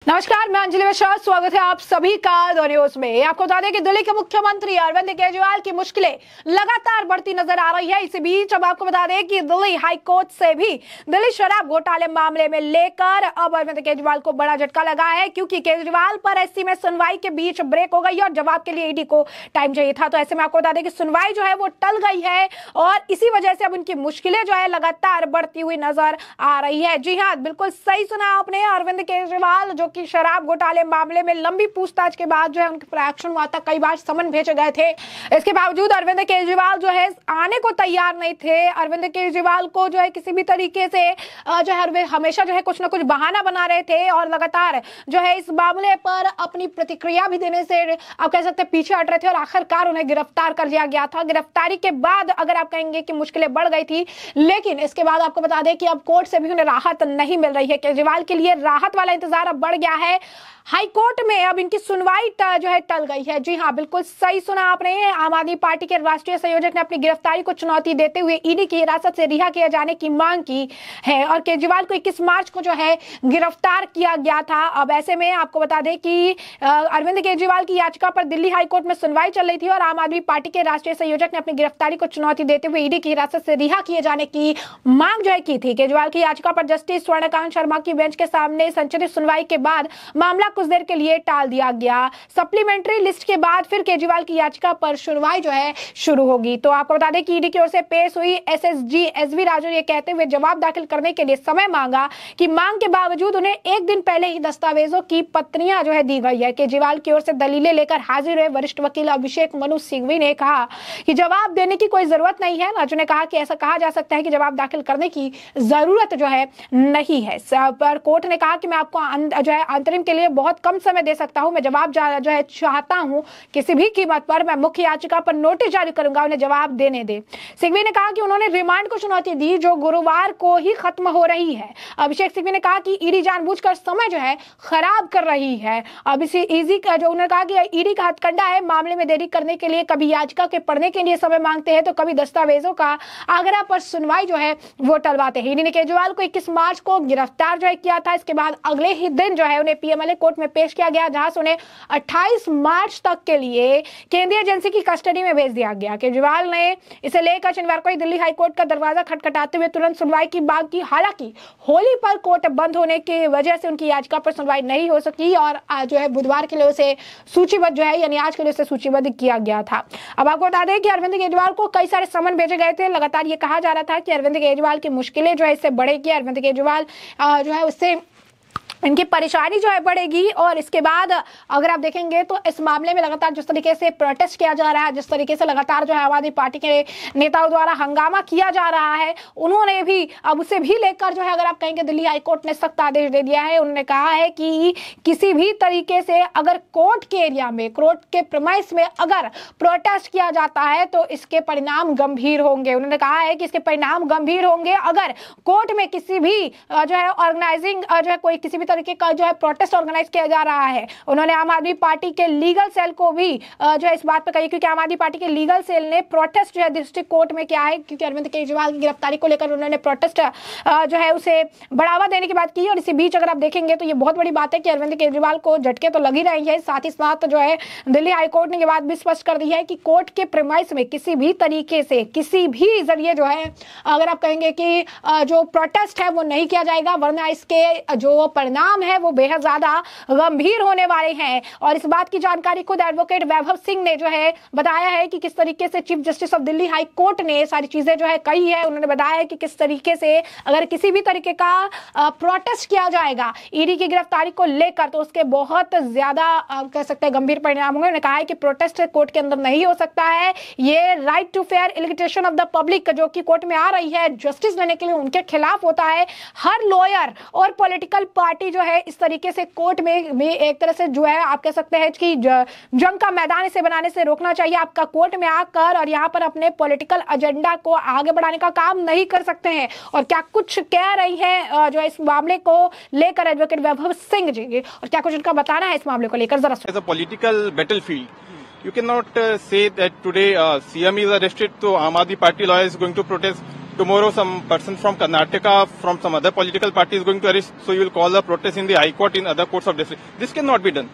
नमस्कार, मैं अंजलि मिश्रा। स्वागत है आप सभी का द न्यूज में। आपको बता दें कि दिल्ली के मुख्यमंत्री अरविंद केजरीवाल की मुश्किलें लगातार बढ़ती नजर आ रही है। इसी बीच अब आपको बता दें कि दिल्ली हाई कोर्ट से भी दिल्ली शराब घोटाले मामले में लेकर अब अरविंद केजरीवाल को बड़ा झटका लगा है, क्योंकि केजरीवाल पर एससी में सुनवाई के बीच ब्रेक हो गई और जवाब के लिए ईडी को टाइम चाहिए था। तो ऐसे में आपको बता दें कि सुनवाई जो है वो टल गई है और इसी वजह से अब उनकी मुश्किलें जो है लगातार बढ़ती हुई नजर आ रही है। जी हाँ, बिल्कुल सही सुना आपने। अरविंद केजरीवाल जो कि शराब घोटाले मामले में लंबी पूछताछ के बाद जो है उनके प्रोटेक्शन हुआ था, कई बार समन भेजे गए थे। इसके बावजूद अरविंद केजरीवाल जो है आने को तैयार नहीं थे। अरविंद केजरीवाल को जो है किसी भी तरीके से जो है हमेशा जो है कुछ ना कुछ बहाना बना रहे थे और लगातार जो है इस मामले पर अपनी प्रतिक्रिया भी देने से आप कह सकते हैं पीछे हट रहे थे और आखिरकार उन्हें गिरफ्तार कर लिया गया था। गिरफ्तारी के बाद अगर आप कहेंगे कि मुश्किलें बढ़ गई थी, लेकिन इसके बाद आपको बता दें कि अब कोर्ट से भी उन्हें राहत नहीं मिल रही है। केजरीवाल के लिए राहत वाला इंतजार अब बढ़ गया है। हाई कोर्ट में अब इनकी सुनवाई जो है टल गई है। जी हाँ, बिल्कुल सही सुना आपने। आम आदमी पार्टी के राष्ट्रीय संयोजक ने अपनी गिरफ्तारी को चुनौती देते हुए ईडी की हिरासत से रिहा किए जाने की मांग की है और केजरीवाल को 21 मार्च को जो है गिरफ्तार किया गया था। अब ऐसे में आपको बता दें कि अरविंद केजरीवाल की याचिका पर दिल्ली हाई कोर्ट में सुनवाई चल रही थी और आम आदमी पार्टी के राष्ट्रीय संयोजक ने अपनी गिरफ्तारी को चुनौती देते हुए ईडी की हिरासत से रिहा किए जाने की मांग जो है की थी। केजरीवाल की याचिका पर जस्टिस स्वर्णकांत शर्मा की बेंच के सामने संचित सुनवाई के बाद मामला कुछ देर के लिए टाल दिया गया। सप्लीमेंट्री लिस्ट के बाद फिर केजरीवाल की याचिका पर सुनवाई जो है शुरू होगी। तो आपको बता दें कि ईडी की ओर से पेश हुई एसएसजी एसवी राजू ने कहते हुए जवाब दाखिल करने के लिए समय मांगा कि मांग के बावजूद उन्हें एक दिन पहले ही दस्तावेजों की प्रतियां जो है दी गई है। केजरीवाल की ओर से दलीलें लेकर हाजिर हुए वरिष्ठ वकील अभिषेक मनु सिंघवी ने कहा कि जवाब देने की कोई जरूरत नहीं है। राजू ने कहा कि ऐसा कहा जा सकता है कि जवाब दाखिल करने की जरूरत जो है नहीं है। पर कोर्ट ने कहा कि मैं आपको जो है अंतरिम के लिए बहुत कम समय दे सकता हूं। मैं जवाब जो है चाहता हूं किसी भी कीमत पर। मैं मुख्य याचिका पर नोटिस जारी करूंगा, उन्हें जवाब देने दे। सिंघवी ने कहा कि उन्होंने रिमांड को चुनौती दी जो गुरुवार को ही खत्म हो रही है। अभिषेक सिंघवी ने कहा कि ईडी जानबूझकर समय जो है खराब कर रही है। अब इसी ईजी का जो उन्होंने कहा कि ईडी का हथकंडा है मामले में देरी करने के लिए, कभी याचिका के पढ़ने के लिए समय मांगते हैं तो कभी दस्तावेजों का आग्रह पर सुनवाई जो है वो टलवाते हैं। ईडी ने केजरीवाल को 21 मार्च को गिरफ्तार जो है किया था। इसके बाद अगले ही दिन जो है उन्हें पीएमएलए कोर्ट में पेश किया गया, जहां से उन्हें 28 मार्च तक के लिए केंद्रीय एजेंसी की कस्टडी में भेज दिया गया। केजरीवाल ने इसे लेकर शनिवार को ही दिल्ली हाई कोर्ट का दरवाजा खटखटाते हुए तुरंत सुनवाई की मांग की। हालांकि होली पर कोर्ट बंद होने की वजह से उनकी याचिका पर सुनवाई नहीं हो सकी और जो है बुधवार के लिए उसे सूचीबद्ध जो है यानी आज के लिए उसे सूचीबद्ध किया गया था। अब आपको बता दें कि अरविंद केजरीवाल को कई सारे समन भेजे गए थे। लगातार ये कहा जा रहा था कि अरविंद केजरीवाल की मुश्किलें जो है इससे बढ़ेगी, अरविंद केजरीवाल जो है उससे इनकी परेशानी जो है बढ़ेगी। और इसके बाद अगर आप देखेंगे तो इस मामले में लगातार जिस तरीके से प्रोटेस्ट किया जा रहा है, जिस तरीके से लगातार जो है आम आदमी पार्टी के नेताओं द्वारा हंगामा किया जा रहा है, उन्होंने भी अब उसे भी लेकर जो है अगर आप कहेंगे दिल्ली हाई कोर्ट ने सख्त आदेश दे दिया है। उन्होंने कहा है कि किसी भी तरीके से अगर कोर्ट के एरिया में, कोर्ट के प्रीमाइस में अगर प्रोटेस्ट किया जाता है तो इसके परिणाम गंभीर होंगे। उन्होंने कहा है कि इसके परिणाम गंभीर होंगे अगर कोर्ट में किसी भी जो है ऑर्गेनाइजिंग जो है कोई किसी भी तरीके का जो है प्रोटेस्ट ऑर्गेनाइज किया जा रहा है। उन्होंने आम आदमी पार्टी के लीगल सेल को भी जो है इस बात पर कही, क्योंकि आम आदमी पार्टी के लीगल सेल ने प्रोटेस्ट जो है डिस्ट्रिक्ट कोर्ट में किया है, क्योंकि अरविंद केजरीवाल की गिरफ्तारी को लेकर उन्होंने प्रोटेस्ट जो है उसे बढ़ावा देने की बात की। और इसी बीच अगर आप देखेंगे तो ये बहुत बड़ी बात है कि अरविंद केजरीवाल को झटके तो लग ही रही है। साथ ही साथ जो है दिल्ली हाई कोर्ट ने ये बात भी स्पष्ट कर दी है कि कोर्ट के प्रीमाइस में किसी भी तरीके से, किसी भी जरिए जो है अगर आप कहेंगे कि जो प्रोटेस्ट है वो नहीं किया जाएगा, वरना इसके जो परिणाम है वो बेहद ज्यादा गंभीर होने वाले हैं। और इस बात की जानकारी खुद एडवोकेट वैभव सिंह ने जो है बताया है कि किस तरीके से chief justice of Delhi high court ने सारी चीजें जो है कही है। उन्होंने बताया है कि किस तरीके से अगर किसी भी तरीके का प्रोटेस्ट किया जाएगा ईडी की गिरफ्तारी को लेकर तो उसके बहुत ज्यादा कह सकते हैं गंभीर परिणाम होंगे। उन्होंने कहा है कि प्रोटेस्ट कोर्ट के अंदर नहीं हो सकता है। ये right to fair allegation of the public जो कि कोर्ट में आ रही है जस्टिस लेने के लिए, उनके खिलाफ होता है। हर लॉयर और पॉलिटिकल पार्टी जो है इस तरीके से कोर्ट में भी एक तरह से जो है आप कह सकते हैं कि जंग का मैदान इसे बनाने से रोकना चाहिए। आपका कोर्ट में आकर और यहाँ पर अपने पॉलिटिकल एजेंडा को आगे बढ़ाने का काम नहीं कर सकते हैं। और क्या कुछ कह रही है जो इस मामले को लेकर एडवोकेट वैभव सिंह जी, और क्या कुछ उनका बताना है इस मामले को लेकर, जरा as a political battlefield you cannot say that today CM is arrested, so Aam Aadmi Party lawyer is going to protest. tomorrow some person from Karnataka, from some other political party is going to arrest, so you will call a protest in the High Court, in other courts of district. This cannot be done.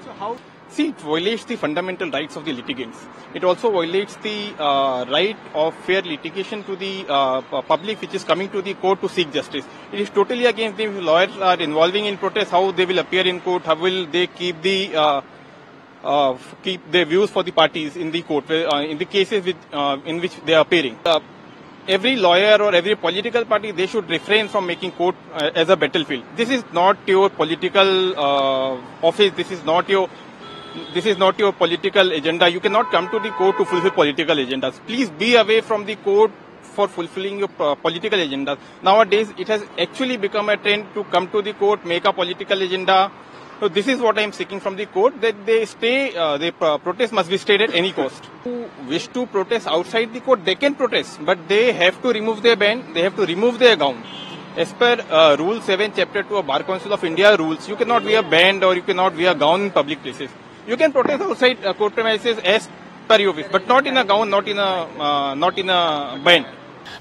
So how? See, it violates the fundamental rights of the litigants. It also violates the right of fair litigation to the public which is coming to the court to seek justice. It is totally against the lawyers are involving in protests, how they will appear in court, how will they keep the keep their views for the parties in the court, in the cases in which they are appearing. Every lawyer or every political party, they should refrain from making court as a battlefield. This is not your political office. This is not your political agenda. You cannot come to the court to fulfill political agendas. Please be away from the court for fulfilling your political agendas. Nowadays, it has actually become a trend to come to the court, make a political agenda. So this is what I am seeking from the court, that they stay, protest must be stayed at any cost. Who wish to protest outside the court, they can protest, but they have to remove their band, they have to remove their gown. As per Rule 7, Chapter 2 of Bar Council of India rules, you cannot wear band or you cannot wear gown in public places. You can protest outside court premises as per your wish, but not in a gown, not in a band.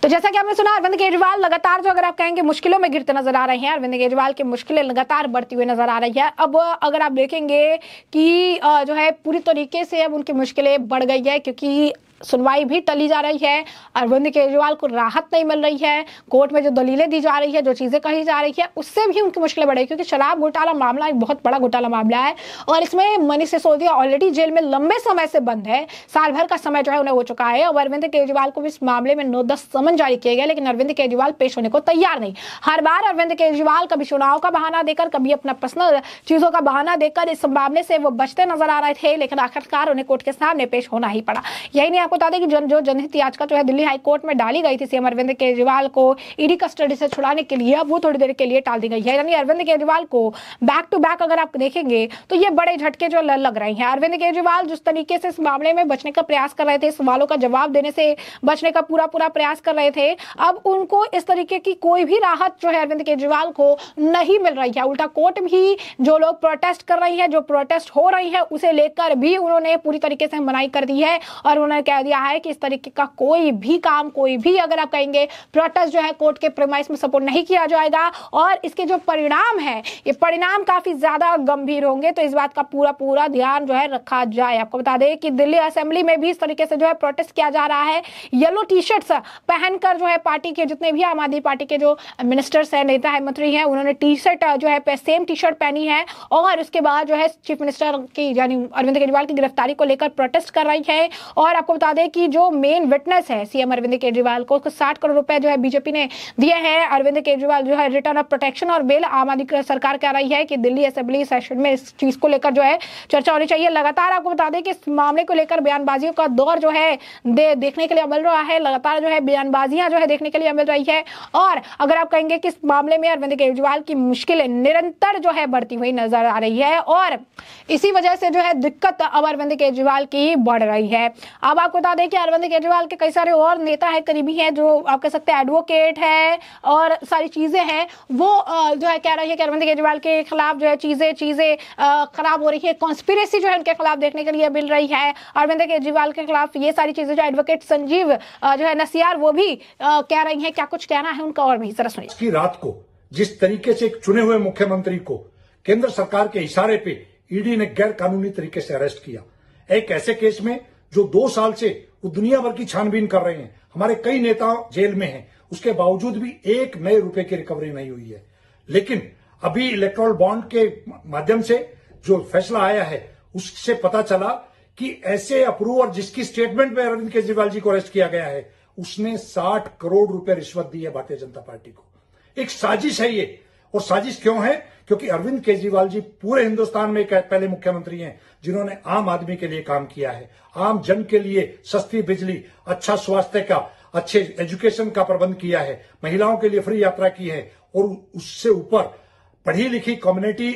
तो जैसा कि आपने सुना, अरविंद केजरीवाल लगातार जो अगर आप कहेंगे मुश्किलों में गिरते नजर आ रहे हैं। अरविंद केजरीवाल की मुश्किलें लगातार बढ़ती हुई नजर आ रही है। अब अगर आप देखेंगे कि जो है पूरी तरीके से अब उनकी मुश्किलें बढ़ गई है, क्योंकि सुनवाई भी टली जा रही है, अरविंद केजरीवाल को राहत नहीं मिल रही है, कोर्ट में जो दलीलें दी जा रही है, जो चीजें कही जा रही है, उससे भी उनकी मुश्किलें बढ़ रही है, क्योंकि शराब घोटाला मामला एक बहुत बड़ा घोटाला मामला है और इसमें मनीष सिसोदिया ऑलरेडी जेल में लंबे समय से बंद है, साल भर का समय जो है उन्हें हो चुका है। और अरविंद केजरीवाल को इस मामले में 9-10 समन जारी किए गए, लेकिन अरविंद केजरीवाल पेश होने को तैयार नहीं। हर बार अरविंद केजरीवाल कभी चुनाव का बहाना देकर, कभी अपना पर्सनल चीजों का बहाना देकर इस मामले से वो बचते नजर आ रहे थे, लेकिन आखिरकार उन्हें कोर्ट के सामने पेश होना ही पड़ा। यही नहीं, आपको बता दें कि जो जनहित याचिका जो है दिल्ली हाई कोर्ट में डाली गई थी सीएम अरविंद केजरीवाल को ईडी कस्टडी से छुड़ाने के लिए, अब वो थोड़ी देर के लिए टाल दी गई है। यानी अरविंद केजरीवाल को बैक टू बैक अगर आप देखेंगे तो ये बड़े झटके जो लग रहे हैं। अरविंद केजरीवाल जिस तरीके से इस मामले में बचने का प्रयास कर रहे थे, सवालों का जवाब देने से बचने का पूरा प्रयास कर रहे थे, अब उनको इस तरीके की कोई भी राहत जो है अरविंद केजरीवाल को नहीं मिल रही है। उल्टा कोर्ट भी जो लोग प्रोटेस्ट कर रही है, जो प्रोटेस्ट हो रही है, उसे लेकर भी उन्होंने पूरी तरीके से मनाही कर दी है और उन्होंने कह दिया है कि इस तरीके का कोई भी काम, कोई भी अगर आप कहेंगे प्रोटेस्ट जो है कोर्ट के प्रेमाइस में सपोर्ट नहीं किया जाएगा और इसके जो परिणाम है, ये परिणाम काफी ज्यादा गंभीर होंगे। तो इस बात का पूरा ध्यान जो है रखा जाए। आपको बता दें कि दिल्ली असेंबली में भी इस तरीके से जो है प्रोटेस्ट किया जा रहा है। येलो टी शर्ट्स पहनकर जो है पार्टी के जितने भी आम आदमी पार्टी के जो मिनिस्टर्स हैं, नेता है, मंत्री हैं, उन्होंने टी शर्ट जो है सेम टी शर्ट पहनी है और उसके बाद जो है चीफ मिनिस्टर की यानी अरविंद केजरीवाल की गिरफ्तारी को लेकर प्रोटेस्ट कर रही है। और आपको बता दें कि जो मेन विटनेस है सीएम अरविंद केजरीवाल को 60 करोड़ रुपए जो है बीजेपी ने दिए हैं। अरविंद केजरीवाल जो है रिटर्न ऑफ प्रोटेक्शन और बेल, आम आदमी सरकार कह रही है कि दिल्ली असेंबली सेशन में इस चीज को लेकर जो है चर्चा होनी चाहिए। लगातार आपको बता दें कि इस मामले को लेकर बयानबाजियों का दौर जो है देखने के लिए मिल रहा है। लगातार जो है बयानबाजियां जो है देखने के लिए मिल रही है और अगर आप कहेंगे कि इस मामले में अरविंद केजरीवाल की मुश्किलें निरंतर जो है बढ़ती हुई नजर आ रही है और इसी वजह से जो है दिक्कत अब अरविंद केजरीवाल की बढ़ रही है। अब आपको बता दें कि अरविंद केजरीवाल के कई सारे और नेता है, करीबी है, जो आप कह सकते हैं एडवोकेट है और सारी चीजें हैं, वो जो है कह रही है कि अरविंद केजरीवाल के खिलाफ जो है चीजें खराब हो रही है। कॉन्स्पिरेसी जो है उनके खिलाफ देखने के लिए मिल रही है। अरविंद केजरीवाल के खिलाफ ये सारी चीजें जो एडवोकेट संजीव जो है नसियार वो भी कह रही है। क्या कुछ कहना है उनका और भी जरा सुनिए। की रात को जिस तरीके से एक चुने हुए मुख्यमंत्री को केंद्र सरकार के इशारे पे ईडी ने गैर कानूनी तरीके से अरेस्ट किया, एक ऐसे केस में जो 2 साल से वो दुनिया भर की छानबीन कर रहे हैं, हमारे कई नेता जेल में हैं, उसके बावजूद भी एक नए रुपए की रिकवरी नहीं हुई है। लेकिन अभी इलेक्टोरल बॉन्ड के माध्यम से जो फैसला आया है उससे पता चला कि ऐसे अप्रूवर जिसकी स्टेटमेंट में अरविंद केजरीवाल जी को अरेस्ट किया गया है, उसने 60 करोड़ रुपए रिश्वत दी है भारतीय जनता पार्टी को। एक साजिश है ये। और साजिश क्यों है? क्योंकि अरविंद केजरीवाल जी पूरे हिंदुस्तान में पहले मुख्यमंत्री हैं जिन्होंने आम आदमी के लिए काम किया है, आम जन के लिए सस्ती बिजली, अच्छा स्वास्थ्य का, अच्छे एजुकेशन का प्रबंध किया है, महिलाओं के लिए फ्री यात्रा की है और उससे ऊपर पढ़ी लिखी कम्युनिटी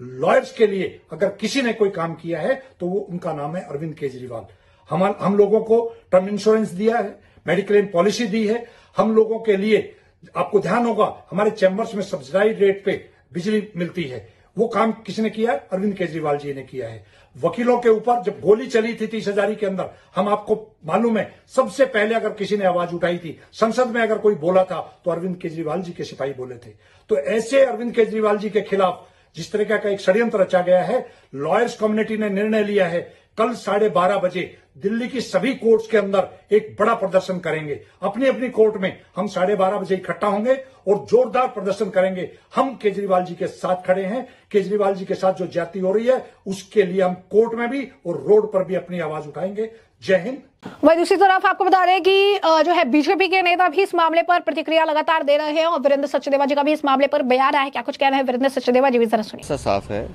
लॉयर्स के लिए अगर किसी ने कोई काम किया है तो वो उनका नाम है अरविंद केजरीवाल। हम लोगों को टर्म इंश्योरेंस दिया है, मेडिक्लेम पॉलिसी दी है, हम लोगों के लिए, आपको ध्यान होगा हमारे चैम्बर्स में सब्सिडाइज रेट पे बिजली मिलती है, वो काम किसने किया है? अरविंद केजरीवाल जी ने किया है। वकीलों के ऊपर जब गोली चली थी 30,000 के अंदर, हम आपको मालूम है सबसे पहले अगर किसी ने आवाज उठाई थी, संसद में अगर कोई बोला था तो अरविंद केजरीवाल जी के सिपाही बोले थे। तो ऐसे अरविंद केजरीवाल जी के खिलाफ जिस तरीके का एक षड्यंत्र रचा गया है, लॉयर्स कम्युनिटी ने निर्णय लिया है कल 12:30 बजे दिल्ली की सभी कोर्ट्स के अंदर एक बड़ा प्रदर्शन करेंगे। अपनी अपनी कोर्ट में हम 12:30 बजे इकट्ठा होंगे और जोरदार प्रदर्शन करेंगे। हम केजरीवाल जी के साथ खड़े हैं। केजरीवाल जी के साथ जो ज्यादती हो रही है उसके लिए हम कोर्ट में भी और रोड पर भी अपनी आवाज उठाएंगे। जय हिंद। वही दूसरी तरफ आपको बता दें कि जो है बीजेपी के नेता भी इस मामले पर प्रतिक्रिया लगातार दे रहे हैं और वीरेंद्र सचदेवा जी का भी इस मामले पर बयान आया है। क्या कुछ कह रहे हैं वीरेंद्र सचदेवा जी भी जरा सुनिए। साफ है,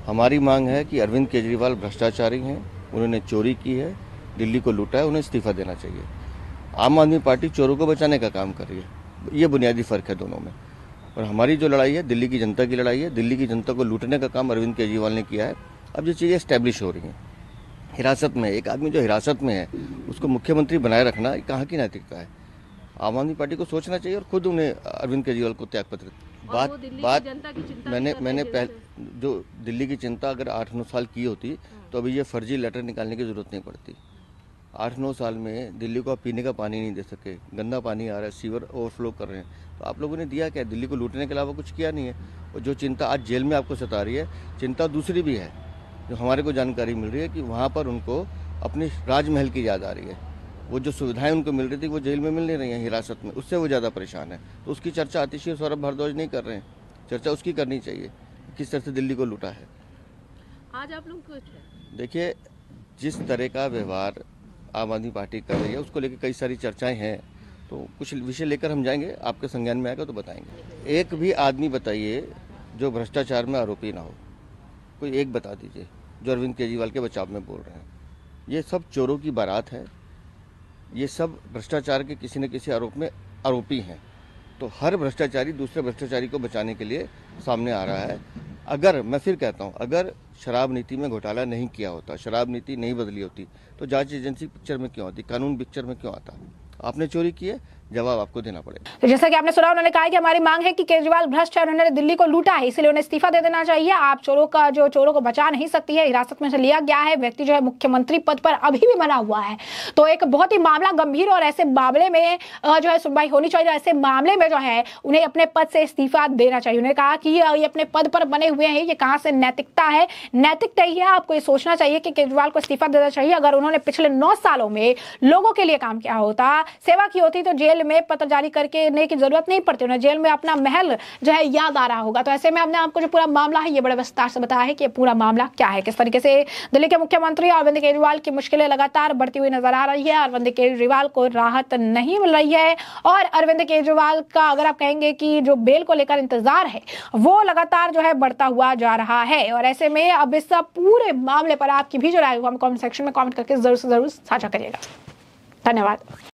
हमारी मांग है कि अरविंद केजरीवाल भ्रष्टाचारी हैं, उन्होंने चोरी की है, दिल्ली को लूटा है, उन्हें इस्तीफा देना चाहिए। आम आदमी पार्टी चोरों को बचाने का काम कर रही है, ये बुनियादी फर्क है दोनों में। और हमारी जो लड़ाई है दिल्ली की जनता की लड़ाई है। दिल्ली की जनता को लूटने का काम अरविंद केजरीवाल ने किया है। अब ये चीज़ें एस्टैब्लिश हो रही हैं। हिरासत में एक आदमी जो हिरासत में है उसको मुख्यमंत्री बनाए रखना कहाँ की नैतिकता है? आम आदमी पार्टी को सोचना चाहिए और खुद उन्हें अरविंद केजरीवाल को त्यागपत्र बात मैंने पहले जो दिल्ली की चिंता अगर 8-9 साल की होती तो अभी ये फर्जी लेटर निकालने की जरूरत नहीं पड़ती। 8-9 साल में दिल्ली को आप पीने का पानी नहीं दे सके, गंदा पानी आ रहा है, सीवर ओवरफ्लो कर रहे हैं। तो आप लोगों ने दिया क्या? दिल्ली को लूटने के अलावा कुछ किया नहीं है। और जो चिंता आज जेल में आपको सता रही है, चिंता दूसरी भी है जो हमारे को जानकारी मिल रही है कि वहाँ पर उनको अपनी राजमहल की याद आ रही है। वो जो सुविधाएं उनको मिल रही थी वो जेल में मिल नहीं रही हैं हिरासत में, उससे वो ज़्यादा परेशान है। तो उसकी चर्चा आतिशी और सौरभ भारद्वाज नहीं कर रहे हैं। चर्चा उसकी करनी चाहिए किस तरह से दिल्ली को लूटा है। आज आप लोग कुछ देखिए, जिस तरह का व्यवहार आम आदमी पार्टी कर रही है उसको लेकर कई सारी चर्चाएं हैं, तो कुछ विषय लेकर हम जाएंगे, आपके संज्ञान में आएगा तो बताएंगे। एक भी आदमी बताइए जो भ्रष्टाचार में आरोपी ना हो, कोई एक बता दीजिए जो अरविंद केजरीवाल के बचाव में बोल रहे हैं। ये सब चोरों की बारात है, ये सब भ्रष्टाचार के किसी न किसी आरोप में आरोपी हैं। तो हर भ्रष्टाचारी दूसरे भ्रष्टाचारी को बचाने के लिए सामने आ रहा है। अगर मैं फिर कहता हूं, अगर शराब नीति में घोटाला नहीं किया होता, शराब नीति नहीं बदली होती, तो जांच एजेंसी पिक्चर में क्यों आती, कानून पिक्चर में क्यों आता? आपने चोरी की है, जवाब आपको देना पड़ेगा। तो जैसा कि आपने सुना, उन्होंने कहा कि हमारी मांग है कि केजरीवाल भ्रष्ट है, उन्होंने दिल्ली को लूटा है, इसलिए उन्हें इस्तीफा दे देना चाहिए। आप चोरों को बचा नहीं सकती है, हिरासत में से लिया गया है, व्यक्ति जो है मुख्यमंत्री पद पर अभी भी बना हुआ है। तो एक बहुत ही मामला गंभीर और ऐसे मामले में जो है सुनवाई होनी चाहिए। ऐसे मामले में जो है उन्हें अपने पद से इस्तीफा देना चाहिए। उन्होंने कहा कि ये अपने पद पर बने हुए हैं, ये कहाँ से नैतिकता है? नैतिकता ही है, आपको ये सोचना चाहिए कि केजरीवाल को इस्तीफा देना चाहिए। अगर उन्होंने पिछले 9 सालों में लोगों के लिए काम किया होता, सेवा की होती, तो जेल में पत्र जारी करके ने की जरूरत नहीं पड़ती, उन्हें जेल में अपना महल जो है याद आ रहा होगा। तो ऐसे में हमने आपको जो पूरा मामला है ये बड़े विस्तार से बताया है कि पूरा मामला क्या है, किस तरीके से दिल्ली के मुख्यमंत्री अरविंद केजरीवाल की मुश्किलें लगातार बढ़ती हुई नजर आ रही है। अरविंद केजरीवाल को राहत नहीं मिल रही है और अरविंद केजरीवाल का अगर आप कहेंगे कि जो बेल को लेकर इंतजार है वो लगातार जो है बढ़ता हुआ जा रहा है। और ऐसे में अब इस पूरे मामले पर आपकी भी जो राय है वो हम कमेंट सेक्शन में कमेंट करके जरूर से जरूर साझा करिएगा। धन्यवाद।